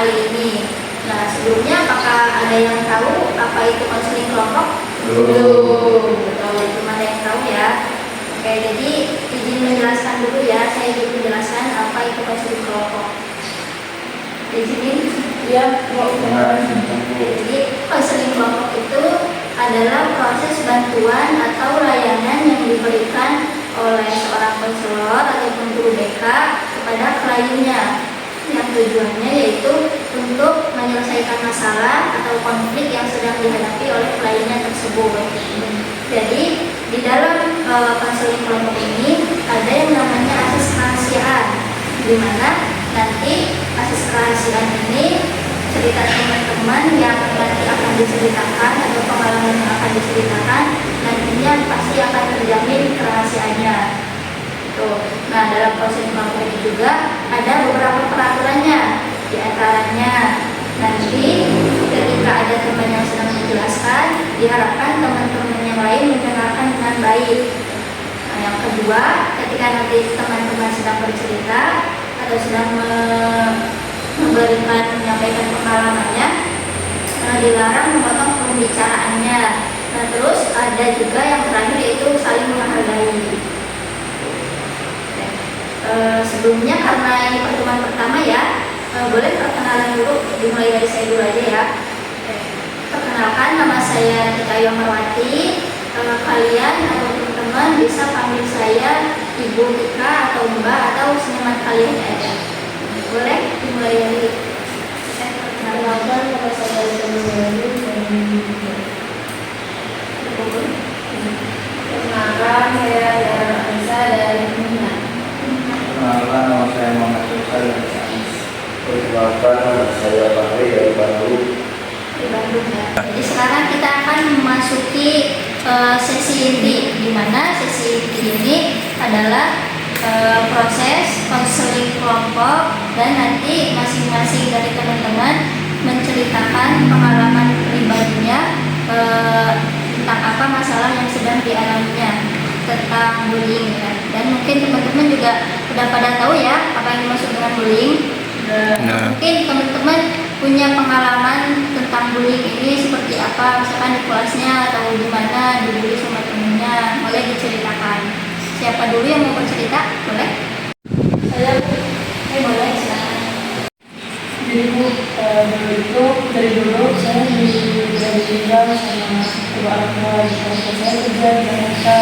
kali ini. Nah, sebelumnya apakah ada yang tahu apa itu konseling kelompok? Belum. Belum ada yang tahu ya. Oke, jadi izin menjelaskan dulu ya. Saya izin menjelaskan apa itu konseling kelompok. Izinin? Ya, jadi konseling kelompok itu adalah proses bantuan atau layanan yang diberikan oleh seorang konselor ataupun guru BK kepada kliennya, yang tujuannya yaitu untuk menyelesaikan masalah atau konflik yang sedang dihadapi oleh kliennya tersebut. Jadi di dalam konseling kelompok ini ada yang namanya akses kerahasiaan, di mana nanti akses kerahasiaan ini cerita teman-teman yang nanti akan diceritakan atau pengalaman yang akan diceritakan nantinya pasti akan terjamin kerahasiaannya. Tuh. Nah, dalam konseling kelompok ini juga ada beberapa peraturannya. Di antaranya nanti ketika ada teman yang sedang menjelaskan, diharapkan teman-teman yang lain mendengarkan dengan baik. Nah, yang kedua, ketika nanti teman-teman sedang bercerita atau sedang menyampaikan pengalamannya, dilarang memotong pembicaraannya. Nah, terus ada juga yang terakhir yaitu saling menghargai. Sebelumnya karena ini pertemuan pertama ya, boleh perkenalan dulu, dimulai dari saya dulu aja ya. Perkenalkan, nama saya Tika Yomarwati. Kalian atau teman-teman bisa panggil saya Ibu Tika atau Mbak atau senyaman kalian aja. Boleh dimulai dari perkenalkan, nama saya Perkenalkan, saya Dara Anissa dari Mina. Perkenalkan, nama saya Muhammad Sultan dari Sains. Perkenalkan, nama saya Bahri dari Bandung. Di Bandung ya. Jadi sekarang kita akan memasuki sesi inti, di mana sesi inti ini adalah proses konseling kelompok dan nanti masing-masing dari teman-teman menceritakan pengalaman pribadinya tentang apa masalah yang sedang dialaminya tentang bullying ya. Dan mungkin teman-teman juga udah pada tahu ya apa yang dimaksud dengan bullying. Mungkin teman-teman punya pengalaman tentang bullying ini seperti apa, misalkan di kelasnya atau di mana dibully sama temennya, boleh diceritakan. Siapa dulu yang mau bercerita? Boleh? Saya Boleh, silakan. Jadi dari dulu saya tinggal sama kedua orang tua di keluarga saya kerja di Jakarta.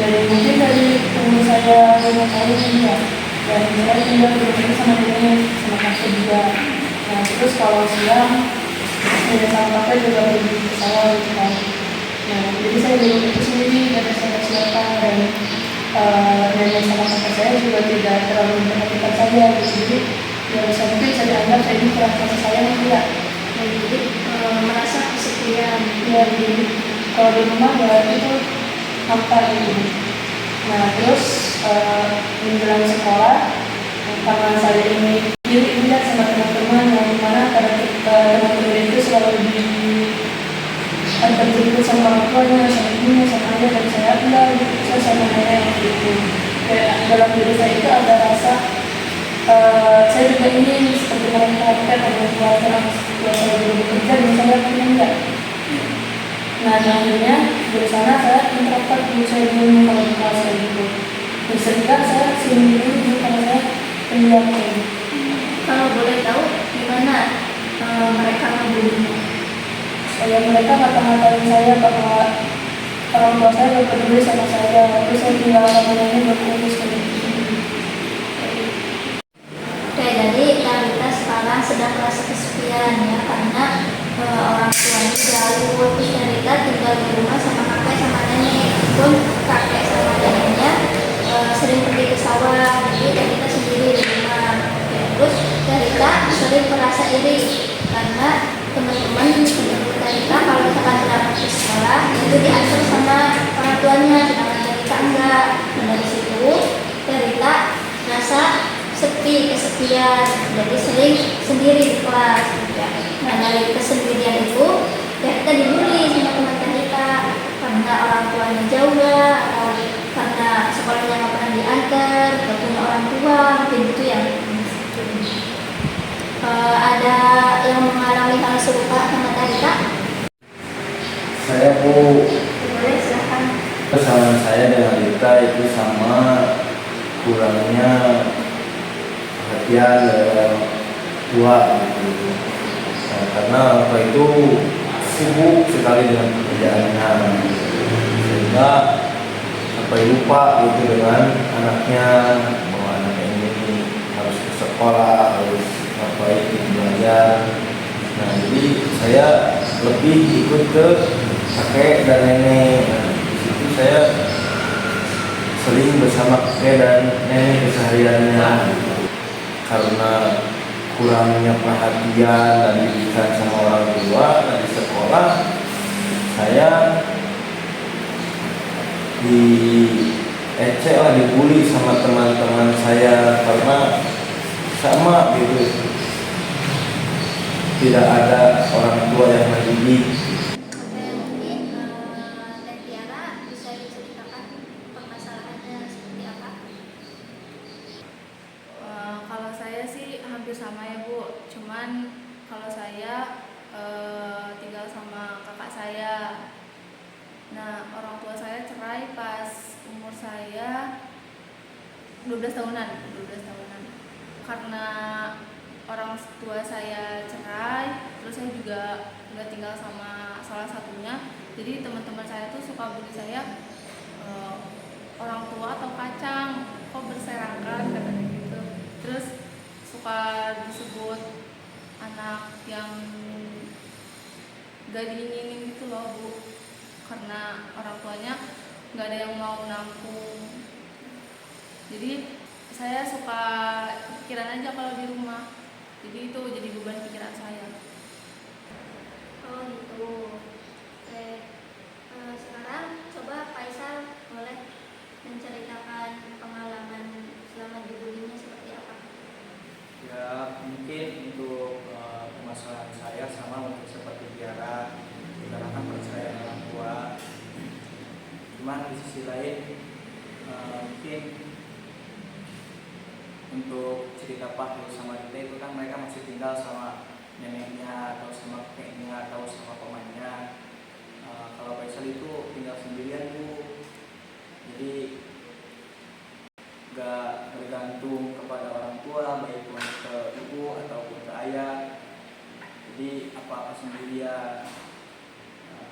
Mungkin dari umur saya 5 tahun ya, dan saya tinggal di rumah sama nenek sama kakek juga. Nah, terus kalau siang nenek sama kakek juga pergi ke sawah gitu kan. Nah, jadi saya dulu itu sendiri dari siapa dan nenek sama kakek saya juga tidak terlalu memperhatikan saya gitu. Jadi ya mungkin bisa dianggap saya ini kurang kasih sayang ya. Jadi merasa kesepian. Ya, jadi kalau di rumah ya itu apa gitu. Nah, terus menjelang sekolah karena saya ini dilihat sama teman-teman yang dimana karena teman-teman itu selalu terjemput sama orang tuanya, sama ibunya, sama ayah, dan saya enggak gitu. Saya sama nenek gitu. Kayak dalam diri saya itu ada rasa saya juga ingin seperti mereka ada keluarga saya juga bekerja dan saya ingin enggak. Nah, akhirnya dari sana saya introvert dulu, saya dulu kalau di kelas saya gitu. Dan sehingga saya sendiri dulu karena saya pendiam. Kalau boleh tahu gimana mereka ngebullying? Mereka ngata-ngatain saya bahwa orang tua saya gak peduli sama saya, waktu saya tinggal sama nenek berkurus kayak gitu. Oke, jadi kita sekarang sedang merasa kesepian ya, karena orang tuanya jauh, terus Rita tinggal di rumah sama kakek sama nenek. Pun kakek sama neneknya sering pergi ke sawah, jadi Rita sendiri di rumah. Ya, terus Rita sering merasa iri karena teman-teman Rita kalau misalkan berangkat ke sekolah itu diatur sama orang tuanya, sedangkan Rita enggak. Dan dari situ Rita merasa sepi, kesepian, jadi sering sendiri di kelas ya. Nah, dari kesendirian itu ya kita dibully sama teman kita karena orang tuanya jauh lah, atau karena sekolahnya nggak pernah diantar, nggak punya orang tua, mungkin gitu ya. ada yang mengalami hal serupa sama tadi Kak? Saya Bu, Boleh silahkan. kesamaan saya dengan Rita itu sama kurangnya perhatian dari orang tua gitu. Nah, karena apa itu sibuk sekali dengan pekerjaannya, sehingga sampai lupa gitu dengan anaknya, bahwa anaknya ini harus ke sekolah, harus ngapain belajar. Nah, jadi saya lebih ikut ke kakek dan nenek. Nah, di situ saya sering bersama kakek dan nenek kesehariannya. Karena kurangnya perhatian dan didikan sama orang tua dan di sekolah, saya diecek lah, dibully sama teman-teman saya karena sama gitu, tidak ada orang tua yang mendidik. Oke, mungkin Teh Tiara bisa diceritakan permasalahannya seperti apa? Kalau saya sih hampir sama ya Bu, cuman kalau saya tinggal sama kakak saya. Nah, orang tua saya cerai pas umur saya 12 tahunan. Karena orang tua saya cerai, terus saya juga nggak tinggal sama salah satunya. Jadi teman-teman saya tuh suka bully saya, orang tua atau kacang, kok berserakan katanya gitu. Terus suka disebut anak yang gak diinginin gitu loh Bu, karena orang tuanya nggak ada yang mau nampung. Jadi saya suka kepikiran aja kalau di rumah, jadi itu jadi beban pikiran saya. Oh gitu. Oke. Sekarang coba Faisal boleh menceritakan pengalaman selama dibulinya seperti apa? Ya mungkin untuk permasalahan saya sama mungkin seperti Tiara, dikarenakan perceraian orang tua. Cuman di sisi lain mungkin untuk cerita Pak sama Dita itu kan mereka masih tinggal sama neneknya atau sama kakeknya atau sama pamannya. Kalau Faisal itu tinggal sendirian Bu, jadi gak bergantung kepada orang tua, baik pun ke ibu ataupun ke ayah. Jadi apa-apa sendirian.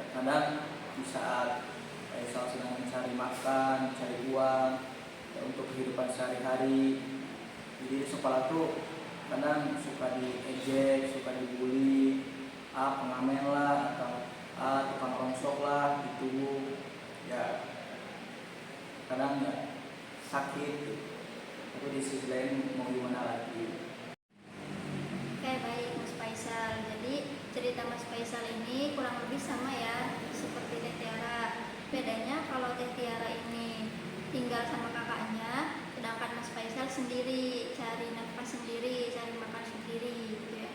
Terkadang di saat Faisal sedang mencari makan, mencari uang ya, untuk kehidupan sehari-hari, jadi di sekolah tuh kadang suka diejek, suka dibully, pengamen lah atau tukang rongsok lah gitu ya. Kadang ya sakit gitu. Tapi di sisi lain mau gimana lagi. Oke, baik Mas Faisal. Jadi cerita Mas Faisal ini kurang lebih sama ya seperti Teh Tiara. Bedanya kalau Teh Tiara ini tinggal sama kakaknya, sedangkan Mas Faisal sendiri, cari nafkah sendiri, cari makan sendiri gitu ya.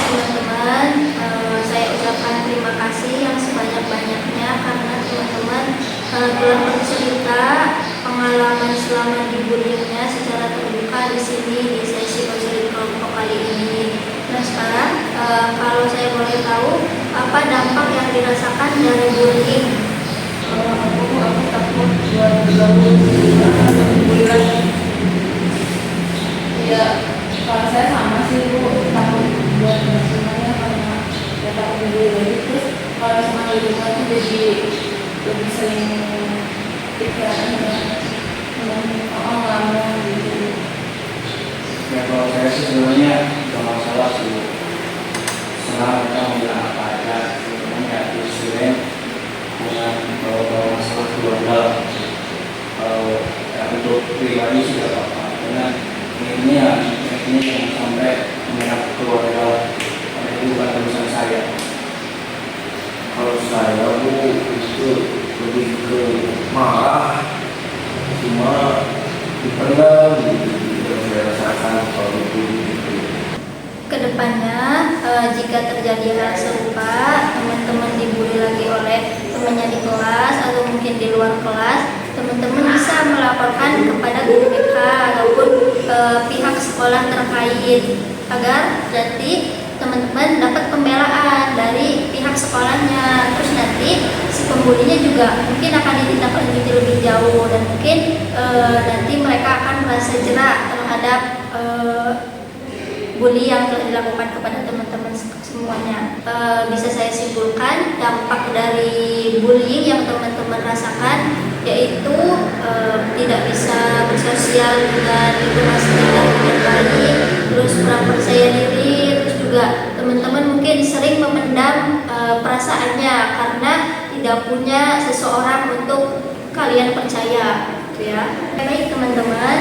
Teman-teman, saya ucapkan terima kasih yang sebanyak-banyaknya karena teman-teman telah bercerita pengalaman selama dibulinya secara terbuka di sini di sesi konseling kelompok kali ini. Nah sekarang kalau saya boleh tahu apa dampak yang dirasakan dari bullying? Aku takut buat bergabung bully lagi. Ya kalau saya sama sih Bu, takut buat semuanya karena ya takut bully lagi. Terus kalau sama di rumah tuh jadi lebih sering pikiran ngelamun gitu. Ya kalau saya sih sebenarnya gak masalah sih, senang mereka mau bilang apa aja, sebenarnya di sini dengan bawa masalah keluarga. Kalau ya, untuk pribadi sih gak apa-apa, karena ini ya ini yang sampai menyerang keluarga, karena itu bukan urusan saya. Kalau saya Bu itu lebih ke marah, cuma dipendam gitu, yang saya rasakan kalau itu gitu. Kedepannya jika terjadi hal serupa, teman-teman dibully lagi oleh temannya di kelas atau mungkin di luar kelas, teman-teman bisa melaporkan kepada guru BK ataupun pihak sekolah terkait. agar nanti teman-teman dapat pembelaan dari pihak sekolahnya. Terus nanti si pembulinya juga mungkin akan ditindaklanjuti lebih jauh, dan mungkin nanti mereka akan merasa jerak terhadap bully yang telah dilakukan kepada teman-teman semuanya. Bisa saya simpulkan dampak dari bullying yang teman-teman rasakan yaitu tidak bisa bersosial dengan lingkungan sekitar dengan baik, terus kurang percaya diri, terus juga teman-teman mungkin sering memendam perasaannya karena tidak punya seseorang untuk kalian percaya, gitu ya. Baik teman-teman,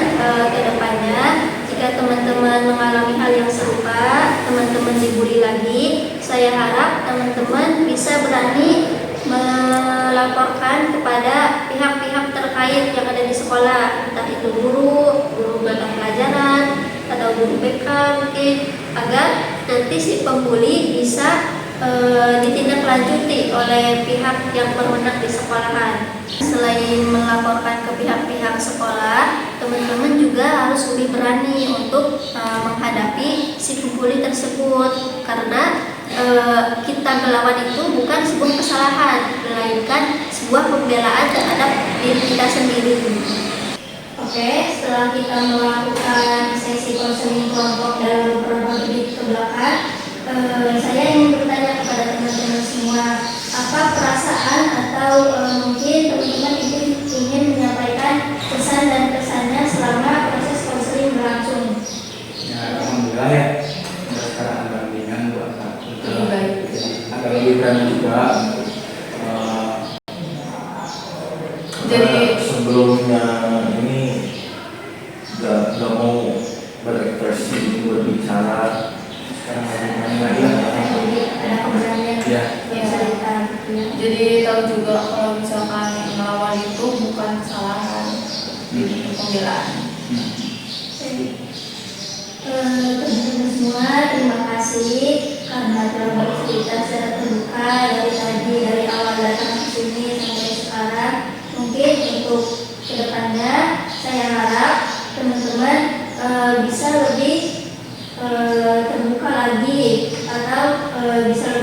ke depannya jika teman-teman mengalami hal yang serupa, teman-teman dibully lagi, saya harap teman-teman bisa berani melaporkan kepada pihak-pihak terkait yang ada di sekolah, entah itu guru mata pelajaran atau guru BK mungkin, agar nanti si pembuli bisa ditindaklanjuti oleh pihak yang berwenang di sekolahan. Selain melaporkan ke pihak-pihak sekolah, teman-teman juga harus lebih berani untuk menghadapi si pembuli tersebut, karena kita melawan itu bukan sebuah kesalahan, melainkan sebuah pembelaan terhadap diri kita sendiri. Oke, setelah kita melakukan sesi konseling kelompok dalam beberapa menit ke belakang, saya ingin bertanya kepada teman-teman semua, apa perasaan atau mungkin teman-teman ingin menyampaikan pesan dan kesannya selama proses konseling berlangsung? Ya, alhamdulillah ya. Sekarang agak ringan buat aku. Agak lebih berani juga. Jadi sebelumnya ini nggak mau berekspresi, berbicara. Sekarang lagi Jadi ada keberanian ya. bercerita. Jadi tahu juga kalau misalkan melawan itu bukan kesalahan, itu pembelaan. Teman-teman semua, terima kasih karena telah bercerita secara terbuka dari awal datang ke sini sampai sekarang. Mungkin untuk kedepannya saya harap teman-teman bisa lebih terbuka lagi atau bisa